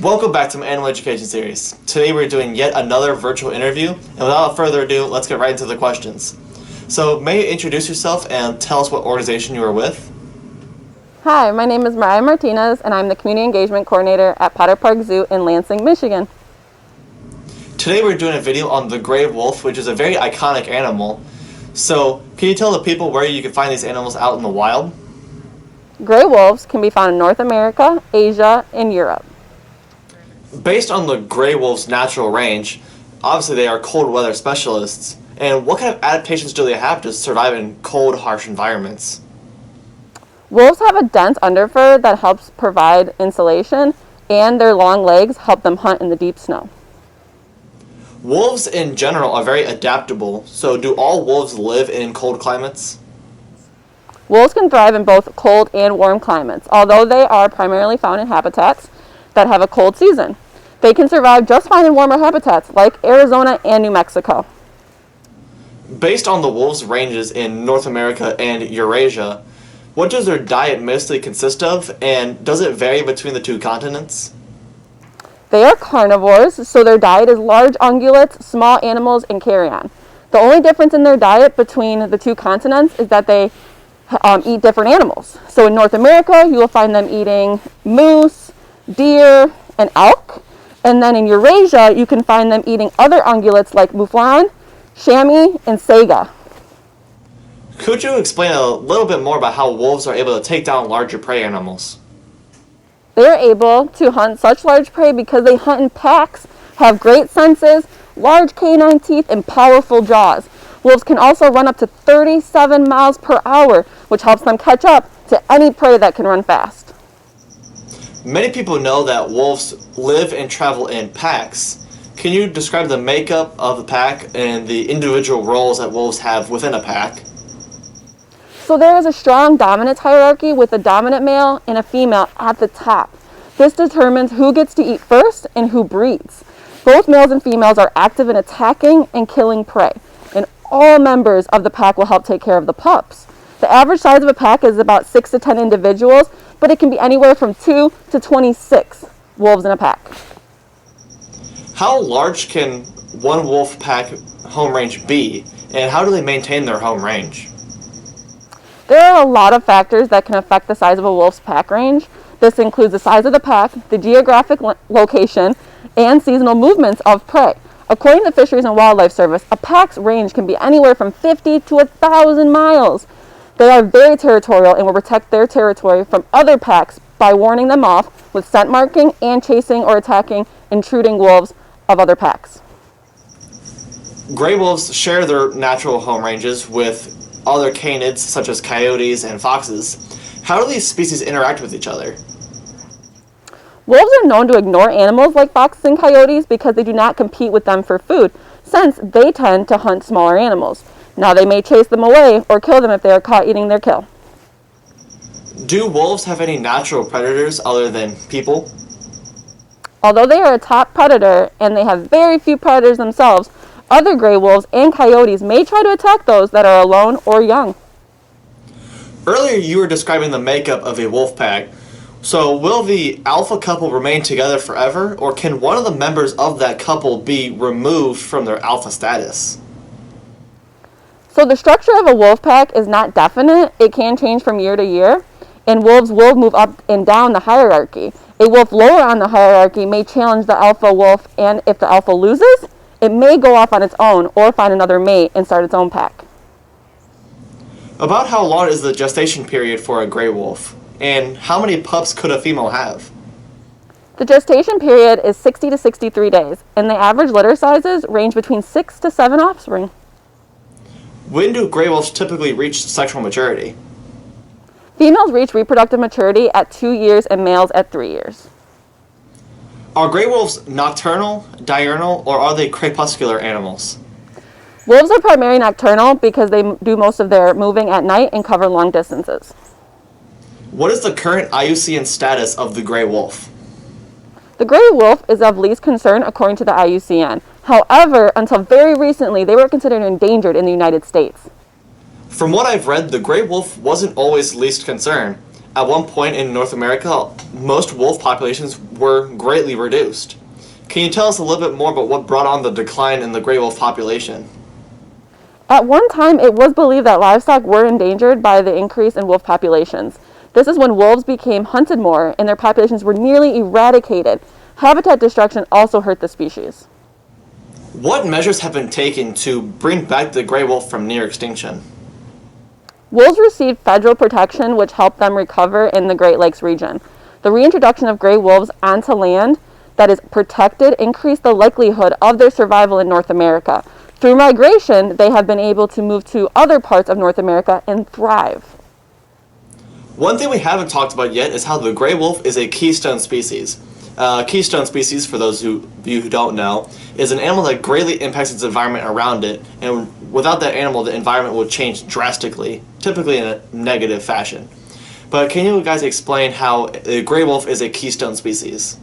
Welcome back to my animal education series. Today we're doing yet another virtual interview, and without further ado, let's get right into the questions. So, may you introduce yourself and tell us what organization you are with? Hi, my name is Mariah Martinez, and I'm the Community Engagement Coordinator at Potter Park Zoo in Lansing, Michigan. Today we're doing a video on the gray wolf, which is a very iconic animal. So, can you tell the people where you can find these animals out in the wild? Gray wolves can be found in North America, Asia, and Europe. Based on the gray wolf's natural range, obviously they are cold weather specialists. And what kind of adaptations do they have to survive in cold, harsh environments? Wolves have a dense underfur that helps provide insulation, and their long legs help them hunt in the deep snow. Wolves in general are very adaptable, so do all wolves live in cold climates? Wolves can thrive in both cold and warm climates, although they are primarily found in habitats that have a cold season. They can survive just fine in warmer habitats like Arizona and New Mexico. Based on the wolves' ranges in North America and Eurasia, what does their diet mostly consist of, and does it vary between the two continents? They are carnivores, so their diet is large ungulates, small animals, and carrion. The only difference in their diet between the two continents is that they eat different animals. So in North America, you will find them eating moose, deer, and elk. And then in Eurasia, you can find them eating other ungulates like mouflon, chamois, and saiga. Could you explain a little bit more about how wolves are able to take down larger prey animals? They are able to hunt such large prey because they hunt in packs, have great senses, large canine teeth, and powerful jaws. Wolves can also run up to 37 miles per hour, which helps them catch up to any prey that can run fast. Many people know that wolves live and travel in packs. Can you describe the makeup of the pack and the individual roles that wolves have within a pack? So there is a strong dominance hierarchy with a dominant male and a female at the top. This determines who gets to eat first and who breeds. Both males and females are active in attacking and killing prey, and all members of the pack will help take care of the pups. The average size of a pack is about 6 to 10 individuals, but it can be anywhere from 2 to 26 wolves in a pack. How large can one wolf pack home range be, and how do they maintain their home range? There are a lot of factors that can affect the size of a wolf's pack range. This includes the size of the pack, the geographic location, and seasonal movements of prey. According to the Fisheries and Wildlife Service, a pack's range can be anywhere from 50 to 1,000 miles. They are very territorial and will protect their territory from other packs by warning them off with scent marking and chasing or attacking intruding wolves of other packs. Gray wolves share their natural home ranges with other canids such as coyotes and foxes. How do these species interact with each other? Wolves are known to ignore animals like foxes and coyotes because they do not compete with them for food, since they tend to hunt smaller animals. Now they may chase them away or kill them if they are caught eating their kill. Do wolves have any natural predators other than people? Although they are a top predator and they have very few predators themselves, other gray wolves and coyotes may try to attack those that are alone or young. Earlier you were describing the makeup of a wolf pack. So will the alpha couple remain together forever, or can one of the members of that couple be removed from their alpha status? So the structure of a wolf pack is not definite. It can change from year to year, and wolves will move up and down the hierarchy. A wolf lower on the hierarchy may challenge the alpha wolf, and if the alpha loses, it may go off on its own or find another mate and start its own pack. About how long is the gestation period for a gray wolf, and how many pups could a female have? The gestation period is 60 to 63 days, and the average litter sizes range between 6 to 7 offspring. When do gray wolves typically reach sexual maturity? Females reach reproductive maturity at 2 years and males at 3 years. Are gray wolves nocturnal, diurnal, or are they crepuscular animals? Wolves are primarily nocturnal because they do most of their moving at night and cover long distances. What is the current Iucn status of the gray wolf? The gray wolf is of least concern according to the Iucn. However, until very recently, they were considered endangered in the United States. From what I've read, the gray wolf wasn't always least concern. at one point in North America, most wolf populations were greatly reduced. Can you tell us a little bit more about what brought on the decline in the gray wolf population? At one time, it was believed that livestock were endangered by the increase in wolf populations. This is when wolves became hunted more and their populations were nearly eradicated. Habitat destruction also hurt the species. What measures have been taken to bring back the gray wolf from near extinction? Wolves received federal protection, which helped them recover in the Great Lakes region. The reintroduction of gray wolves onto land that is protected increased the likelihood of their survival in North America. Through migration, they have been able to move to other parts of North America and thrive. One thing we haven't talked about yet is how the gray wolf is a keystone species. Keystone species, for those of you who don't know, is an animal that greatly impacts its environment around it, and without that animal, the environment would change drastically, typically in a negative fashion. But can you guys explain how the gray wolf is a keystone species?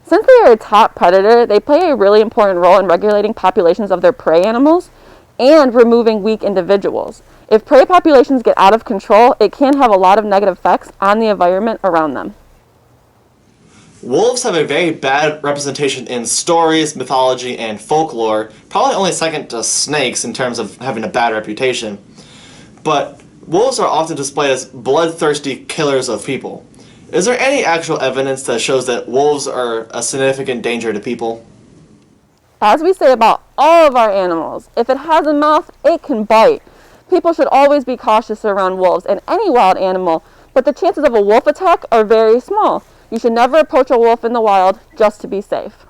Since they are a top predator, they play a really important role in regulating populations of their prey animals and removing weak individuals. If prey populations get out of control, it can have a lot of negative effects on the environment around them. Wolves have a very bad representation in stories, mythology, and folklore, probably only second to snakes in terms of having a bad reputation. But wolves are often displayed as bloodthirsty killers of people. Is there any actual evidence that shows that wolves are a significant danger to people? As we say about all of our animals, if it has a mouth, it can bite. People should always be cautious around wolves and any wild animal, but the chances of a wolf attack are very small. You should never approach a wolf in the wild just to be safe.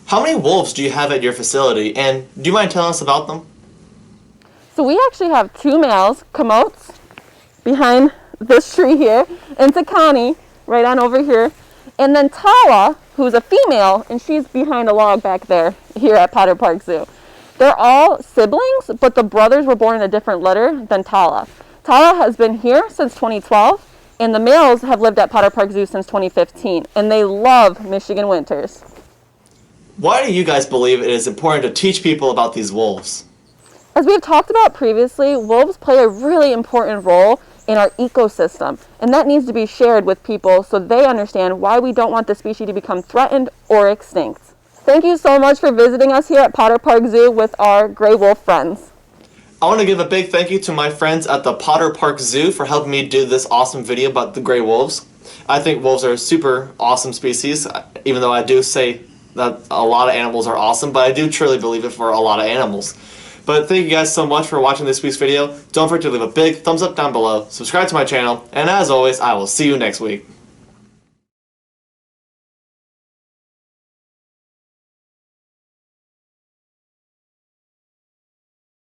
How many wolves do you have at your facility, and do you mind telling us about them? So we actually have 2 males, comotes, behind this tree here, and Takani, right on over here, and then Tala, who's a female, and she's behind a log back there, here at Potter Park Zoo. They're all siblings, but the brothers were born in a different litter than Tala. Tala has been here since 2012, and the males have lived at Potter Park Zoo since 2015, and they love Michigan winters. Why do you guys believe it is important to teach people about these wolves? As we've talked about previously, wolves play a really important role in our ecosystem, and that needs to be shared with people so they understand why we don't want the species to become threatened or extinct. Thank you so much for visiting us here at Potter Park Zoo with our gray wolf friends. I want to give a big thank you to my friends at the Potter Park Zoo for helping me do this awesome video about the gray wolves. I think wolves are a super awesome species, even though I do say that a lot of animals are awesome, but I do truly believe it for a lot of animals. But thank you guys so much for watching this week's video. Don't forget to leave a big thumbs up down below, subscribe to my channel, and as always, I will see you next week.